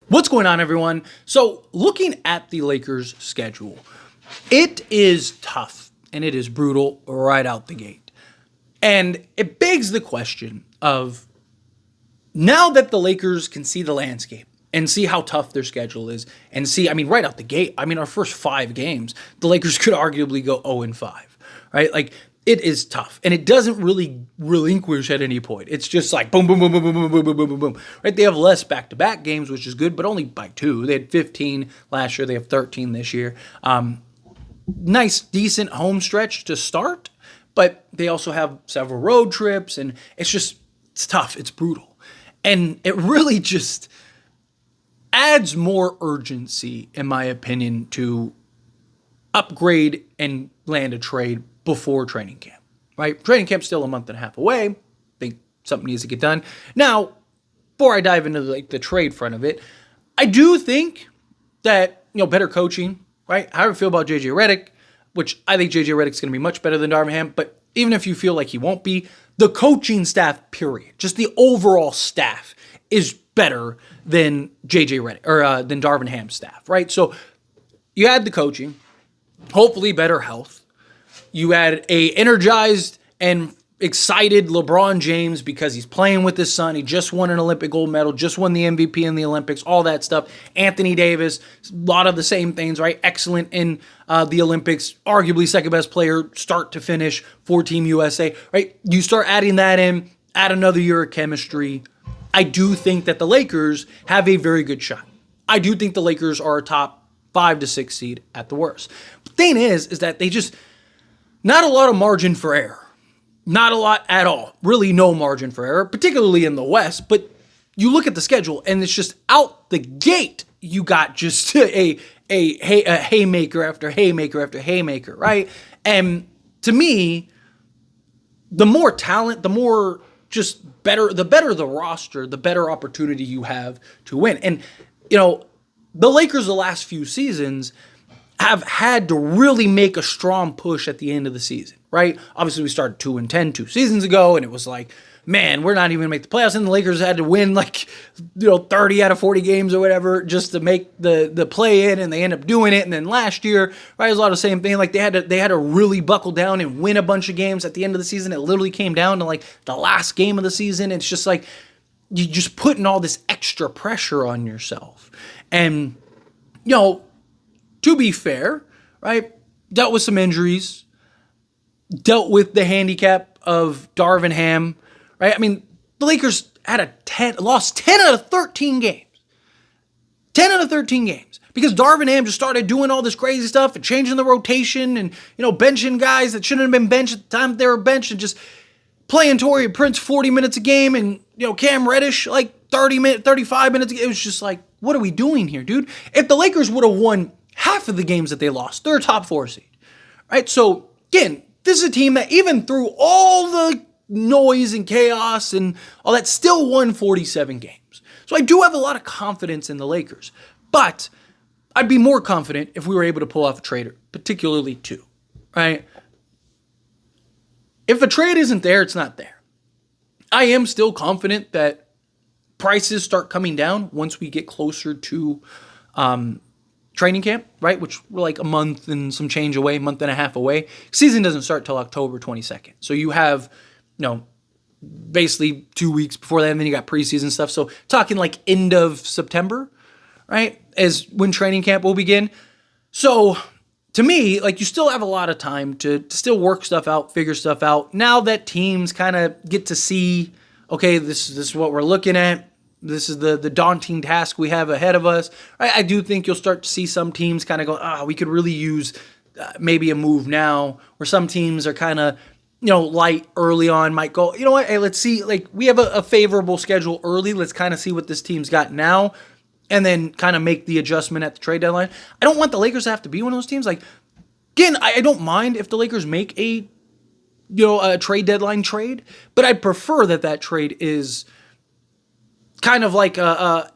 What's going on, everyone? So, looking at the Lakers' schedule, it is tough and it is brutal right out the gate. And it begs the question of now that the Lakers can see the landscape and see how tough their schedule is, and see, right out the gate, our first 5 games, the Lakers could arguably go 0-5, right? Like, it is tough, and it doesn't really relinquish at any point. It's just like boom, boom, boom, boom, boom, boom, boom, boom, boom, boom, boom. Right? They have less back-to-back games, which is good, but only by 2. They had 15 last year. They have 13 this year. Nice, decent home stretch to start, but they also have several road trips, and it's tough. It's brutal, and it really just adds more urgency, in my opinion, to upgrade and land a trade before training camp, right? Training camp's still a month and a half away. I think something needs to get done. Now, before I dive into the trade front of it, I do think that, better coaching, right? How do I feel about JJ Redick, which I think JJ Redick's going to be much better than Darvin Ham, but even if you feel like he won't be, the coaching staff, period, just the overall staff is better than JJ Redick, or than Darvin Ham's staff, right? So you add the coaching, hopefully better health. You add a energized and excited LeBron James because he's playing with his son. He just won an Olympic gold medal, just won the MVP in the Olympics, all that stuff. Anthony Davis, a lot of the same things, right? Excellent in the Olympics, arguably second best player start to finish for Team USA, right? You start adding that in, add another year of chemistry. I do think that the Lakers have a very good shot. I do think the Lakers are a top 5 to 6 seed at the worst. The thing is that they just, not a lot of margin for error. Not a lot at all. Really no margin for error, particularly in the West. But you look at the schedule, and it's just out the gate, you got just a haymaker after haymaker after haymaker, right? And to me, the more talent, the more just better, the better the roster, the better opportunity you have to win. And, the Lakers the last few seasons have had to really make a strong push at the end of the season, right? Obviously, we started 2-10 2 seasons ago, and it was like, man, we're not even going to make the playoffs, and the Lakers had to win 30 out of 40 games or whatever just to make the play in, and they end up doing it. And then last year, right, it was a lot of the same thing. Like they had to really buckle down and win a bunch of games at the end of the season. It literally came down to the last game of the season. It's just like you're just putting all this extra pressure on yourself, and to be fair, right, dealt with some injuries, dealt with the handicap of Darvin Ham, right? The Lakers had lost 10 out of 13 games. 10 out of 13 games. Because Darvin Ham just started doing all this crazy stuff and changing the rotation and, benching guys that shouldn't have been benched at the time they were benched, and just playing Torian Prince 40 minutes a game, and, Cam Reddish 35 minutes. It was just like, what are we doing here, dude? If the Lakers would have won half of the games that they lost, they're a top 4 seed, right? So again, this is a team that even through all the noise and chaos and all that still won 47 games. So I do have a lot of confidence in the Lakers, but I'd be more confident if we were able to pull off a trade, particularly 2, right? If a trade isn't there, it's not there. I am still confident that prices start coming down once we get closer to training camp, right? Which we're like a month and some change away, month and a half away. Season doesn't start till October 22nd. So you have, basically 2 weeks before that, and then you got preseason stuff. So talking end of September, right, is when training camp will begin. So to me, you still have a lot of time to still work stuff out, figure stuff out. Now that teams kind of get to see, okay, this is what we're looking at. This is the daunting task we have ahead of us. I do think you'll start to see some teams kind of go, we could really use maybe a move now, where some teams are kind of, light early on, might go, you know what, hey, let's see, we have a favorable schedule early. Let's kind of see what this team's got now, and then kind of make the adjustment at the trade deadline. I don't want the Lakers to have to be one of those teams. Again, I don't mind if the Lakers make a trade deadline trade, but I'd prefer that trade is kind of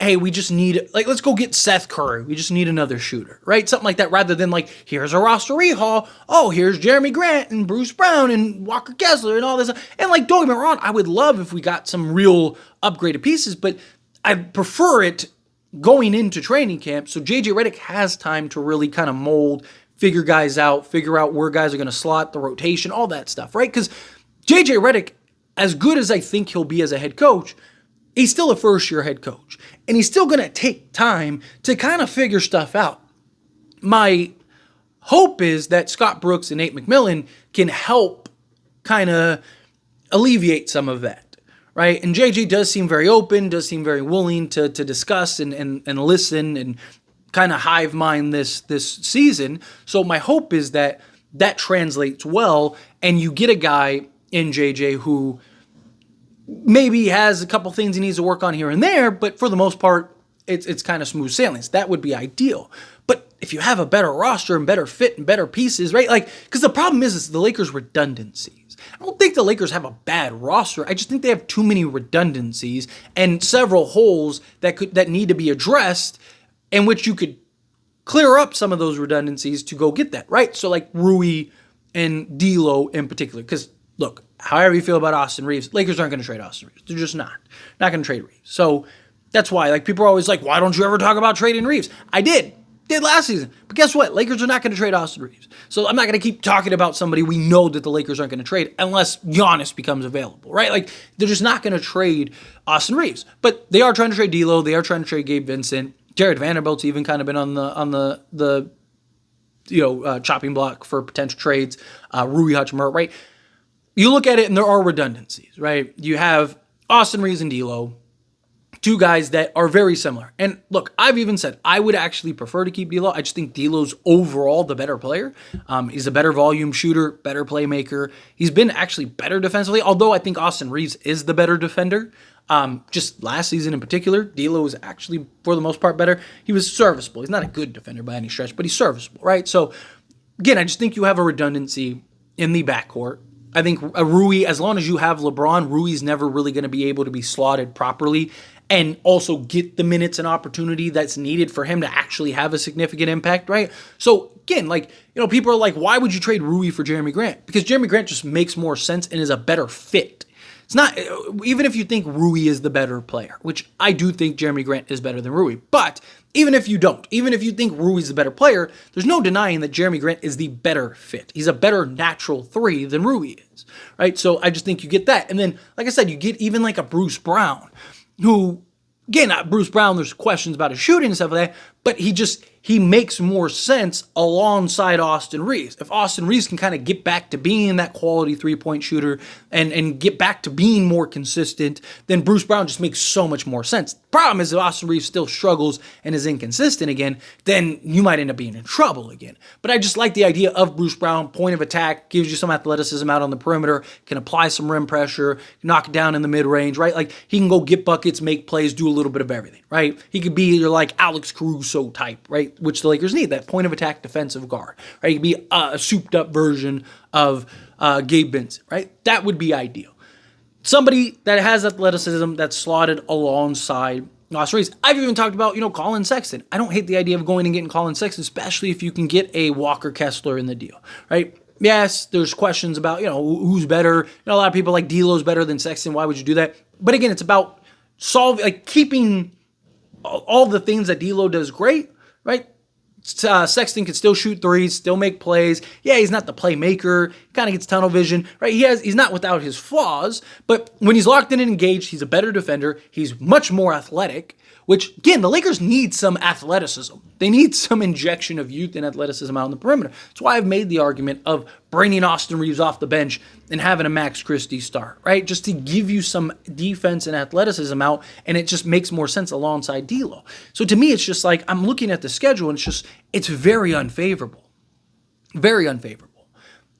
hey, we just need, let's go get Seth Curry. We just need another shooter, right? Something like that, rather than here's a roster rehaul. Oh, here's Jeremy Grant and Bruce Brown and Walker Kessler and all this. And don't get me wrong, I would love if we got some real upgraded pieces, but I'd prefer it going into training camp. So JJ Redick has time to really kind of mold, figure guys out, figure out where guys are going to slot, the rotation, all that stuff, right? Because JJ Redick, as good as I think he'll be as a head coach, he's still a first-year head coach. And he's still going to take time to kind of figure stuff out. My hope is that Scott Brooks and Nate McMillan can help kind of alleviate some of that, right? And JJ does seem very open, does seem very willing to discuss and listen and kind of hive mind this season. So my hope is that translates well, and you get a guy in JJ who maybe has a couple things he needs to work on here and there, but for the most part, it's kind of smooth sailing. That would be ideal. But if you have a better roster and better fit and better pieces, right? Like, because the problem is the Lakers' redundancies. I don't think the Lakers have a bad roster. I just think they have too many redundancies and several holes that need to be addressed, in which you could clear up some of those redundancies to go get that, right? So like Rui and D'Lo in particular, because look, however you feel about Austin Reeves, Lakers aren't going to trade Austin Reeves. They're just not going to trade Reeves. So that's why, like, people are always like, why don't you ever talk about trading Reeves? I did last season. But guess what? Lakers are not going to trade Austin Reeves. So I'm not going to keep talking about somebody we know that the Lakers aren't going to trade unless Giannis becomes available, right? Like, they're just not going to trade Austin Reeves. But they are trying to trade D'Lo. They are trying to trade Gabe Vincent. Jared Vanderbilt's even kind of been on the chopping block for potential trades. Rui Hachimura, right? You look at it and there are redundancies, right? You have Austin Reeves and D'Lo, two guys that are very similar. And look, I've even said I would actually prefer to keep D'Lo. I just think D'Lo's overall the better player. He's a better volume shooter, better playmaker. He's been actually better defensively, although I think Austin Reeves is the better defender. Just last season in particular, D'Lo was actually, for the most part, better. He was serviceable. He's not a good defender by any stretch, but he's serviceable, right? So, again, I just think you have a redundancy in the backcourt. I think Rui, as long as you have LeBron, Rui's never really going to be able to be slotted properly and also get the minutes and opportunity that's needed for him to actually have a significant impact, right? So, again, people are like, why would you trade Rui for Jeremy Grant? Because Jeremy Grant just makes more sense and is a better fit. It's not, even if you think Rui is the better player, which I do think Jeremy Grant is better than Rui, but even if you don't, even if you think Rui's the better player, there's no denying that Jeremy Grant is the better fit. He's a better natural three than Rui is, right? So I just think you get that. And then, like I said, you get even like a Bruce Brown, who, again, Bruce Brown, there's questions about his shooting and stuff like that, but he makes more sense alongside Austin Reeves. If Austin Reeves can kind of get back to being that quality three-point shooter and get back to being more consistent, then Bruce Brown just makes so much more sense. The problem is if Austin Reeves still struggles and is inconsistent again, then you might end up being in trouble again. But I just like the idea of Bruce Brown, point of attack, gives you some athleticism out on the perimeter, can apply some rim pressure, knock it down in the mid-range, right? Like, he can go get buckets, make plays, do a little bit of everything, right? He could be your like Alex Caruso type, right? Which the Lakers need, that point of attack defensive guard, right? He could be a souped up version of Gabe Vincent, right? That would be ideal. Somebody that has athleticism that's slotted alongside Austin Reeves. I've even talked about, Colin Sexton. I don't hate the idea of going and getting Colin Sexton, especially if you can get a Walker Kessler in the deal, right? Yes, there's questions about, who's better. A lot of people like D'Lo's better than Sexton. Why would you do that? But again, it's about keeping all the things that D'Lo does great, right? Sexton can still shoot threes, still make plays. Yeah, he's not the playmaker. He kind of gets tunnel vision, right? He's not without his flaws, but when he's locked in and engaged, he's a better defender. He's much more athletic, which, again, the Lakers need some athleticism. They need some injection of youth and athleticism out on the perimeter. That's why I've made the argument of bringing Austin Reeves off the bench and having a Max Christie start, right? Just to give you some defense and athleticism out, and it just makes more sense alongside D'Lo. So to me, it's just like, I'm looking at the schedule, and it's very unfavorable. Very unfavorable.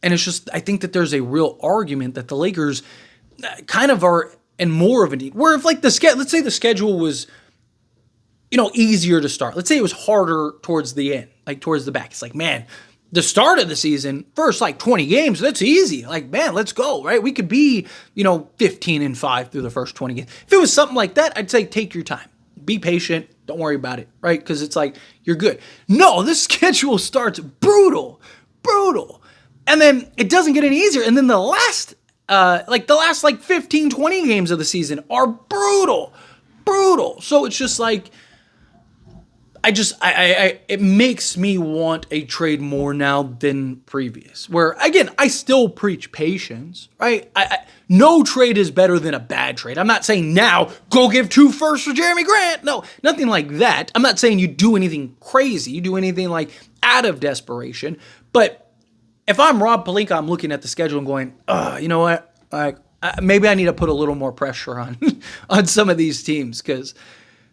And it's just, I think that there's a real argument that the Lakers kind of are in more of a need. Where if let's say the schedule was, easier to start. Let's say it was harder towards the end, like towards the back. It's like, man, the start of the season, first 20 games, that's easy. Like, man, let's go, right? We could be, 15-5 through the first 20 games. If it was something like that, I'd say take your time. Be patient. Don't worry about it, right? Because it's like, you're good. No, this schedule starts brutal. And then it doesn't get any easier. And then the last 15, 20 games of the season are brutal. So it's just like, it makes me want a trade more now than previous. Where again, I still preach patience, right? No trade is better than a bad trade. I'm not saying now go give 2 firsts for Jeremy Grant. No, nothing like that. I'm not saying you do anything crazy. You do anything like out of desperation. But if I'm Rob Pelinka, I'm looking at the schedule and going, you know what? Maybe I need to put a little more pressure on on some of these teams because,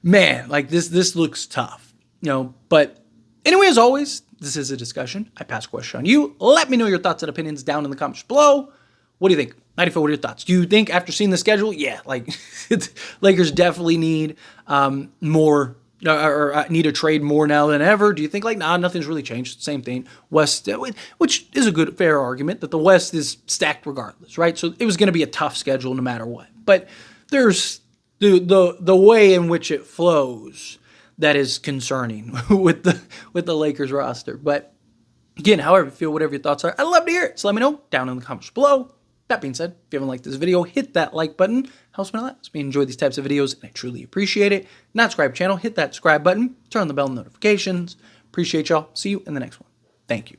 man, like this looks tough. But anyway, as always, this is a discussion. I pass the question on you. Let me know your thoughts and opinions down in the comments below. What do you think? 94, what are your thoughts? Do you think after seeing the schedule, yeah, like Lakers definitely need more or need a trade more now than ever? Do you think like, nah, nothing's really changed? Same thing. West, which is a good, fair argument that the West is stacked regardless, right? So it was going to be a tough schedule no matter what. But there's the way in which it flows that is concerning with the Lakers roster. But again, however you feel, whatever your thoughts are, I'd love to hear it. So let me know down in the comments below. That being said, if you haven't liked this video, hit that like button. Helps me a lot. Helps me enjoy these types of videos, and I truly appreciate it. Not subscribe channel, hit that subscribe button, turn on the bell notifications. Appreciate y'all. See you in the next one. Thank you.